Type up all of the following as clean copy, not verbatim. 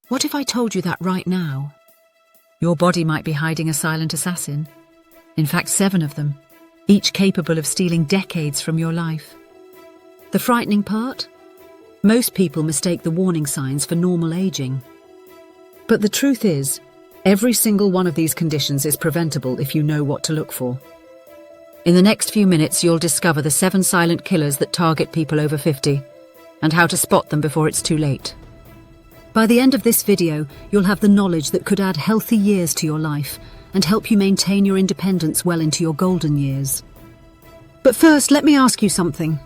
What if I told you that right now? Your body might be hiding a silent assassin. In fact, 7 of them, each capable of stealing decades from your life. The frightening part? Most people mistake the warning signs for normal aging. But the truth is, every single one of these conditions is preventable if you know what to look for. In the next few minutes, you'll discover the 7 silent killers that target people over 50 and how to spot them before it's too late. By the end of this video, you'll have the knowledge that could add healthy years to your life and help you maintain your independence well into your golden years. But first, let me ask you something.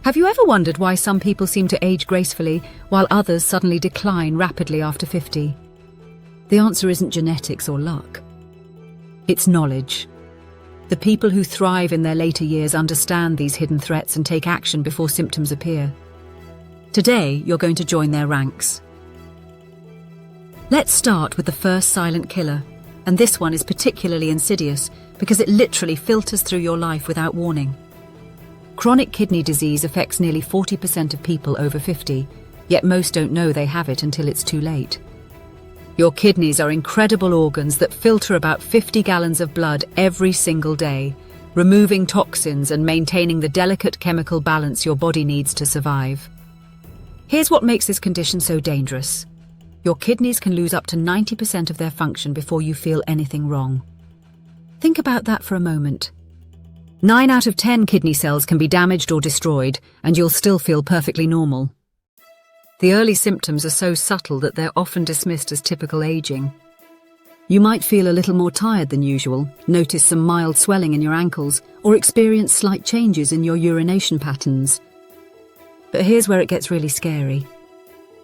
Have you ever wondered why some people seem to age gracefully while others suddenly decline rapidly after 50? The answer isn't genetics or luck. It's knowledge. The people who thrive in their later years understand these hidden threats and take action before symptoms appear. Today, you're going to join their ranks. Let's start with the first silent killer, and this one is particularly insidious because it literally filters through your life without warning. Chronic kidney disease affects nearly 40% of people over 50, yet most don't know they have it until it's too late. Your kidneys are incredible organs that filter about 50 gallons of blood every single day, removing toxins and maintaining the delicate chemical balance your body needs to survive. Here's what makes this condition so dangerous. Your kidneys can lose up to 90% of their function before you feel anything wrong. Think about that for a moment. 9 out of 10 kidney cells can be damaged or destroyed, and you'll still feel perfectly normal. The early symptoms are so subtle that they're often dismissed as typical aging. You might feel a little more tired than usual, notice some mild swelling in your ankles, or experience slight changes in your urination patterns. But here's where it gets really scary.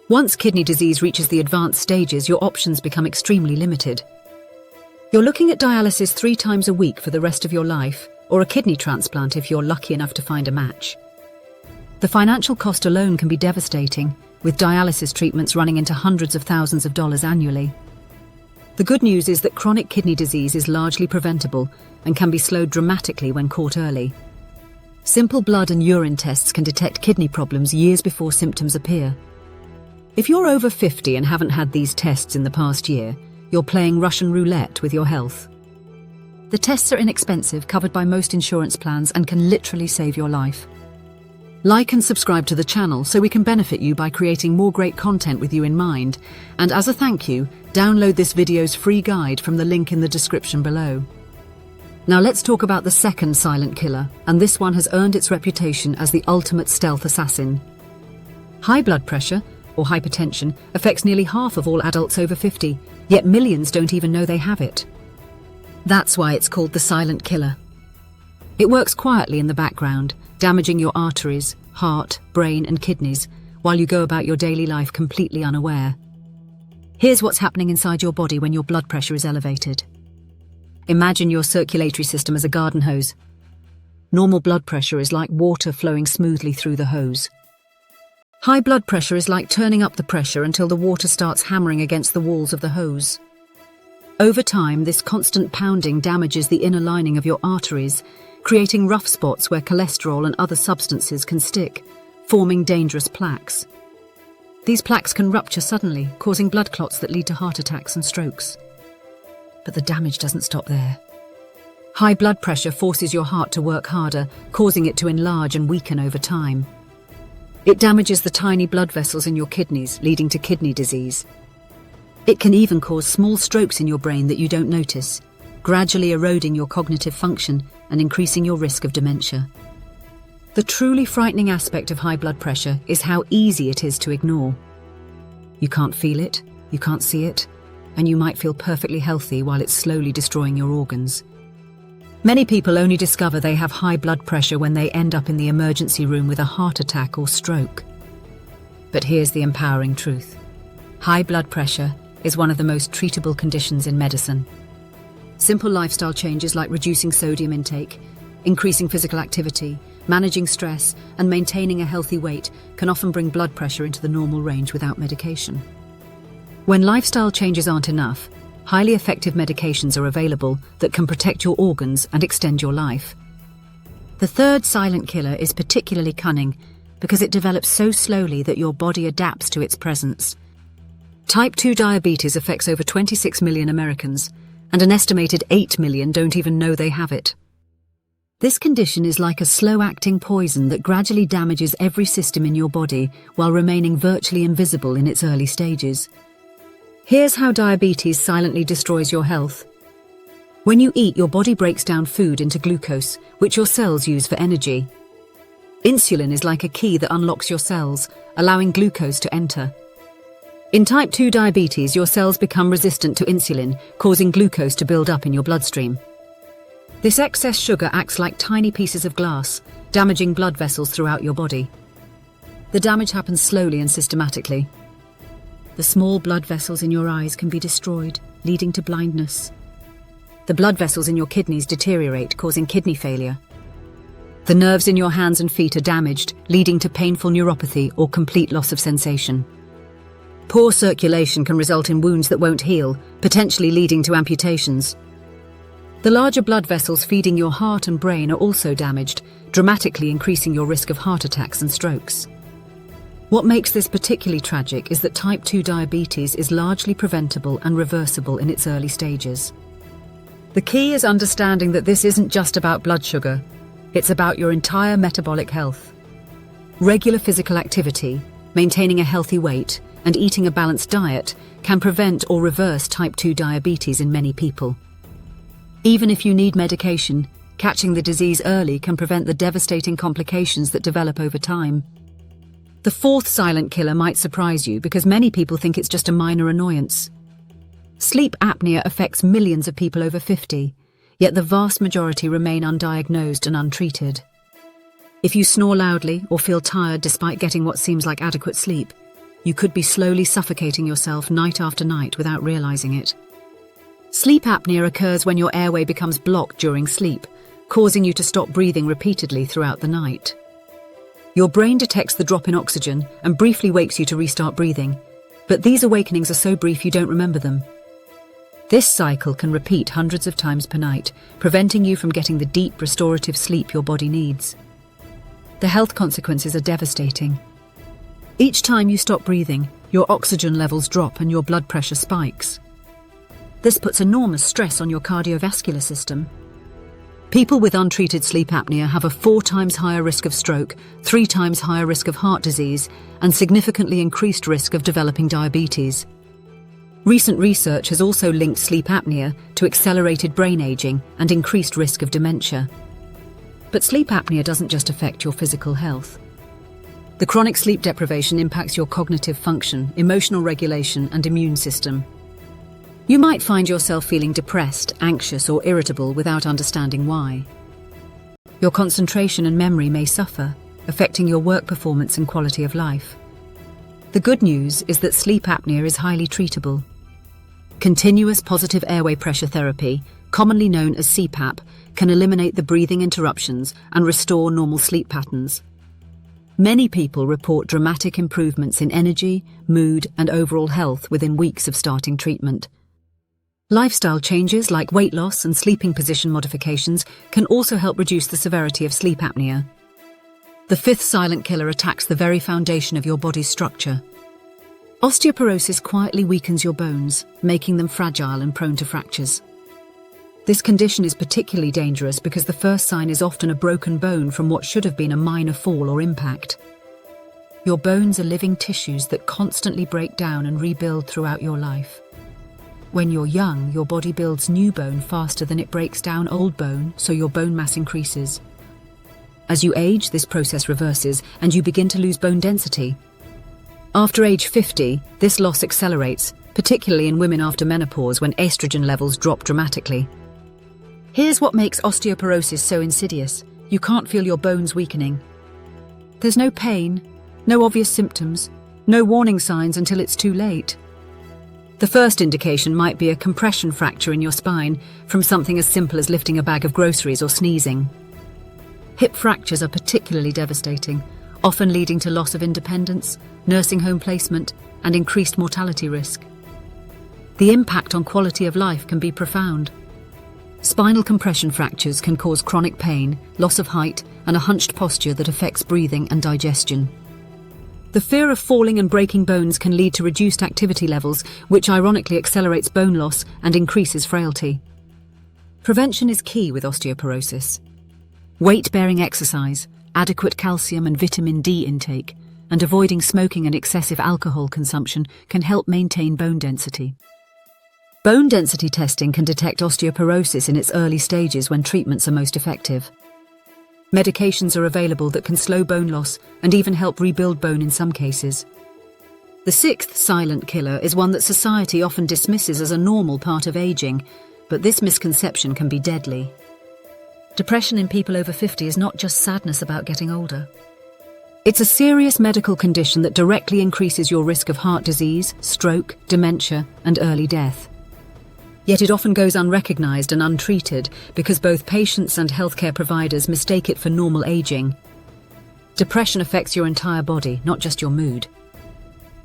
Once kidney disease reaches the advanced stages, your options become extremely limited. You're looking at dialysis 3 times a week for the rest of your life, or a kidney transplant if you're lucky enough to find a match. The financial cost alone can be devastating, with dialysis treatments running into hundreds of thousands of dollars annually. The good news is that chronic kidney disease is largely preventable and can be slowed dramatically when caught early. Simple blood and urine tests can detect kidney problems years before symptoms appear. If you're over 50 and haven't had these tests in the past year, you're playing Russian roulette with your health. The tests are inexpensive, covered by most insurance plans, and can literally save your life. Like and subscribe to the channel so we can benefit you by creating more great content with you in mind. And as a thank you, download this video's free guide from the link in the description below. Now let's talk about the second silent killer, and this one has earned its reputation as the ultimate stealth assassin. High blood pressure, or hypertension, affects nearly half of all adults over 50, yet millions don't even know they have it. That's why it's called the silent killer. It works quietly in the background, damaging your arteries, heart, brain, and kidneys, while you go about your daily life completely unaware. Here's what's happening inside your body when your blood pressure is elevated. Imagine your circulatory system as a garden hose. Normal blood pressure is like water flowing smoothly through the hose. High blood pressure is like turning up the pressure until the water starts hammering against the walls of the hose. Over time, this constant pounding damages the inner lining of your arteries, creating rough spots where cholesterol and other substances can stick, forming dangerous plaques. These plaques can rupture suddenly, causing blood clots that lead to heart attacks and strokes. But the damage doesn't stop there. High blood pressure forces your heart to work harder, causing it to enlarge and weaken over time. It damages the tiny blood vessels in your kidneys, leading to kidney disease. It can even cause small strokes in your brain that you don't notice, gradually eroding your cognitive function and increasing your risk of dementia. The truly frightening aspect of high blood pressure is how easy it is to ignore. You can't feel it, you can't see it, and you might feel perfectly healthy while it's slowly destroying your organs. Many people only discover they have high blood pressure when they end up in the emergency room with a heart attack or stroke. But here's the empowering truth. High blood pressure is one of the most treatable conditions in medicine. Simple lifestyle changes like reducing sodium intake, increasing physical activity, managing stress, and maintaining a healthy weight can often bring blood pressure into the normal range without medication. When lifestyle changes aren't enough, highly effective medications are available that can protect your organs and extend your life. The third silent killer is particularly cunning because it develops so slowly that your body adapts to its presence. Type 2 diabetes affects over 26 million Americans, and an estimated 8 million don't even know they have it. This condition is like a slow-acting poison that gradually damages every system in your body while remaining virtually invisible in its early stages. Here's how diabetes silently destroys your health. When you eat, your body breaks down food into glucose, which your cells use for energy. Insulin is like a key that unlocks your cells, allowing glucose to enter. In type 2 diabetes, your cells become resistant to insulin, causing glucose to build up in your bloodstream. This excess sugar acts like tiny pieces of glass, damaging blood vessels throughout your body. The damage happens slowly and systematically. The small blood vessels in your eyes can be destroyed, leading to blindness. The blood vessels in your kidneys deteriorate, causing kidney failure. The nerves in your hands and feet are damaged, leading to painful neuropathy or complete loss of sensation. Poor circulation can result in wounds that won't heal, potentially leading to amputations. The larger blood vessels feeding your heart and brain are also damaged, dramatically increasing your risk of heart attacks and strokes. What makes this particularly tragic is that type 2 diabetes is largely preventable and reversible in its early stages. The key is understanding that this isn't just about blood sugar, it's about your entire metabolic health. Regular physical activity, maintaining a healthy weight, and eating a balanced diet can prevent or reverse type 2 diabetes in many people. Even if you need medication, catching the disease early can prevent the devastating complications that develop over time. The fourth silent killer might surprise you because many people think it's just a minor annoyance. Sleep apnea affects millions of people over 50, yet the vast majority remain undiagnosed and untreated. If you snore loudly or feel tired despite getting what seems like adequate sleep, you could be slowly suffocating yourself night after night without realizing it. Sleep apnea occurs when your airway becomes blocked during sleep, causing you to stop breathing repeatedly throughout the night. Your brain detects the drop in oxygen and briefly wakes you to restart breathing, but these awakenings are so brief you don't remember them. This cycle can repeat hundreds of times per night, preventing you from getting the deep, restorative sleep your body needs. The health consequences are devastating. Each time you stop breathing, your oxygen levels drop and your blood pressure spikes. This puts enormous stress on your cardiovascular system. People with untreated sleep apnea have a 4 times higher risk of stroke, 3 times higher risk of heart disease, and significantly increased risk of developing diabetes. Recent research has also linked sleep apnea to accelerated brain aging and increased risk of dementia. But sleep apnea doesn't just affect your physical health. The chronic sleep deprivation impacts your cognitive function, emotional regulation, and immune system. You might find yourself feeling depressed, anxious, or irritable without understanding why. Your concentration and memory may suffer, affecting your work performance and quality of life. The good news is that sleep apnea is highly treatable. Continuous positive airway pressure therapy, commonly known as CPAP, can eliminate the breathing interruptions and restore normal sleep patterns. Many people report dramatic improvements in energy, mood, and overall health within weeks of starting treatment. Lifestyle changes like weight loss and sleeping position modifications can also help reduce the severity of sleep apnea. The fifth silent killer attacks the very foundation of your body's structure. Osteoporosis quietly weakens your bones, making them fragile and prone to fractures. This condition is particularly dangerous because the first sign is often a broken bone from what should have been a minor fall or impact. Your bones are living tissues that constantly break down and rebuild throughout your life. When you're young, your body builds new bone faster than it breaks down old bone, so your bone mass increases. As you age, this process reverses and you begin to lose bone density. After age 50, this loss accelerates, particularly in women after menopause when estrogen levels drop dramatically. Here's what makes osteoporosis so insidious. You can't feel your bones weakening. There's no pain, no obvious symptoms, no warning signs until it's too late. The first indication might be a compression fracture in your spine from something as simple as lifting a bag of groceries or sneezing. Hip fractures are particularly devastating, often leading to loss of independence, nursing home placement, and increased mortality risk. The impact on quality of life can be profound. Spinal compression fractures can cause chronic pain, loss of height, and a hunched posture that affects breathing and digestion. The fear of falling and breaking bones can lead to reduced activity levels, which ironically accelerates bone loss and increases frailty. Prevention is key with osteoporosis. Weight-bearing exercise, adequate calcium and vitamin D intake, and avoiding smoking and excessive alcohol consumption can help maintain bone density. Bone density testing can detect osteoporosis in its early stages when treatments are most effective. Medications are available that can slow bone loss and even help rebuild bone in some cases. The sixth silent killer is one that society often dismisses as a normal part of aging, but this misconception can be deadly. Depression in people over 50 is not just sadness about getting older. It's a serious medical condition that directly increases your risk of heart disease, stroke, dementia, and early death. Yet it often goes unrecognized and untreated because both patients and healthcare providers mistake it for normal aging. Depression affects your entire body, not just your mood.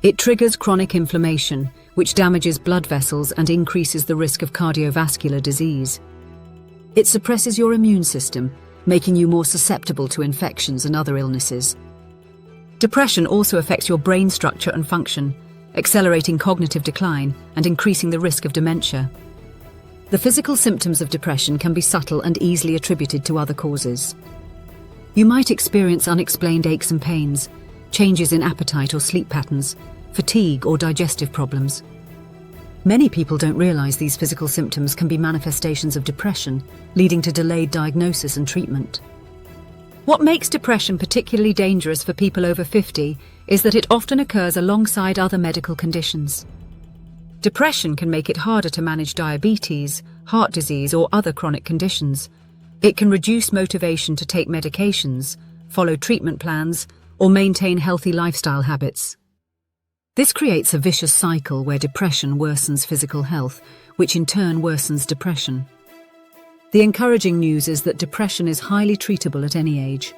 It triggers chronic inflammation, which damages blood vessels and increases the risk of cardiovascular disease. It suppresses your immune system, making you more susceptible to infections and other illnesses. Depression also affects your brain structure and function, accelerating cognitive decline and increasing the risk of dementia. The physical symptoms of depression can be subtle and easily attributed to other causes. You might experience unexplained aches and pains, changes in appetite or sleep patterns, fatigue or digestive problems. Many people don't realize these physical symptoms can be manifestations of depression, leading to delayed diagnosis and treatment. What makes depression particularly dangerous for people over 50 is that it often occurs alongside other medical conditions. Depression can make it harder to manage diabetes, heart disease, or other chronic conditions. It can reduce motivation to take medications, follow treatment plans, or maintain healthy lifestyle habits. This creates a vicious cycle where depression worsens physical health, which in turn worsens depression. The encouraging news is that depression is highly treatable at any age.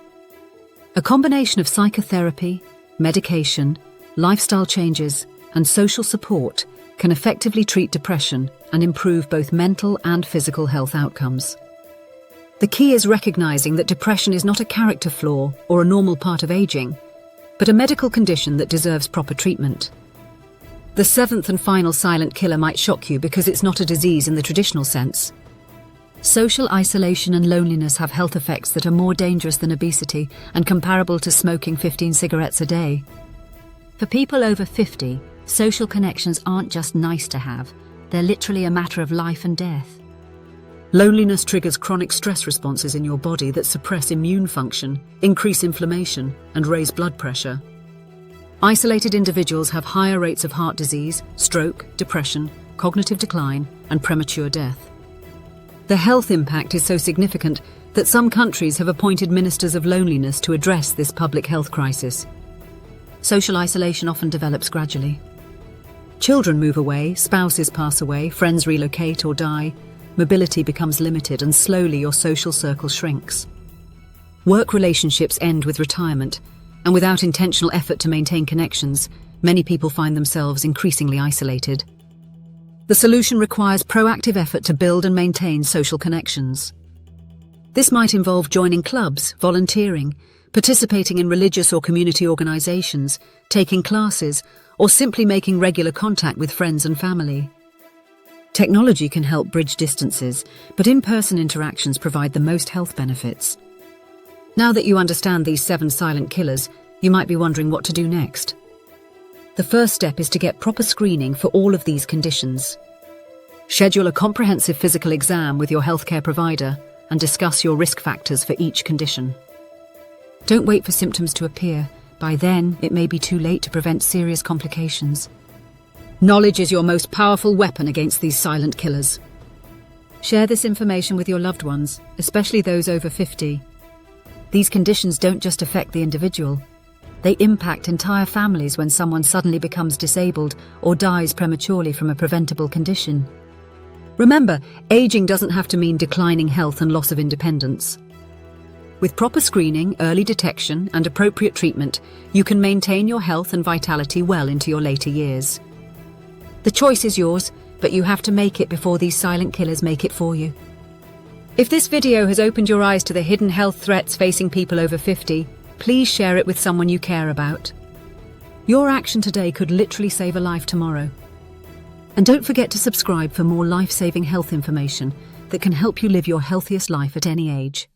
A combination of psychotherapy, medication, lifestyle changes, and social support can effectively treat depression and improve both mental and physical health outcomes. The key is recognizing that depression is not a character flaw or a normal part of aging, but a medical condition that deserves proper treatment. The seventh and final silent killer might shock you because it's not a disease in the traditional sense. Social isolation and loneliness have health effects that are more dangerous than obesity and comparable to smoking 15 cigarettes a day. For people over 50, social connections aren't just nice to have, they're literally a matter of life and death. Loneliness triggers chronic stress responses in your body that suppress immune function, increase inflammation, and raise blood pressure. Isolated individuals have higher rates of heart disease, stroke, depression, cognitive decline, and premature death. The health impact is so significant that some countries have appointed ministers of loneliness to address this public health crisis. Social isolation often develops gradually. Children move away, spouses pass away, friends relocate or die, mobility becomes limited, and slowly your social circle shrinks. Work relationships end with retirement, and without intentional effort to maintain connections, many people find themselves increasingly isolated. The solution requires proactive effort to build and maintain social connections. This might involve joining clubs, volunteering, participating in religious or community organizations, taking classes, or simply making regular contact with friends and family. Technology can help bridge distances, but in-person interactions provide the most health benefits. Now that you understand these 7 silent killers, you might be wondering what to do next. The first step is to get proper screening for all of these conditions. Schedule a comprehensive physical exam with your healthcare provider and discuss your risk factors for each condition. Don't wait for symptoms to appear. By then, it may be too late to prevent serious complications. Knowledge is your most powerful weapon against these silent killers. Share this information with your loved ones, especially those over 50. These conditions don't just affect the individual. They impact entire families when someone suddenly becomes disabled or dies prematurely from a preventable condition. Remember, aging doesn't have to mean declining health and loss of independence. With proper screening, early detection, and appropriate treatment, you can maintain your health and vitality well into your later years. The choice is yours, but you have to make it before these silent killers make it for you. If this video has opened your eyes to the hidden health threats facing people over 50, please share it with someone you care about. Your action today could literally save a life tomorrow. And don't forget to subscribe for more life-saving health information that can help you live your healthiest life at any age.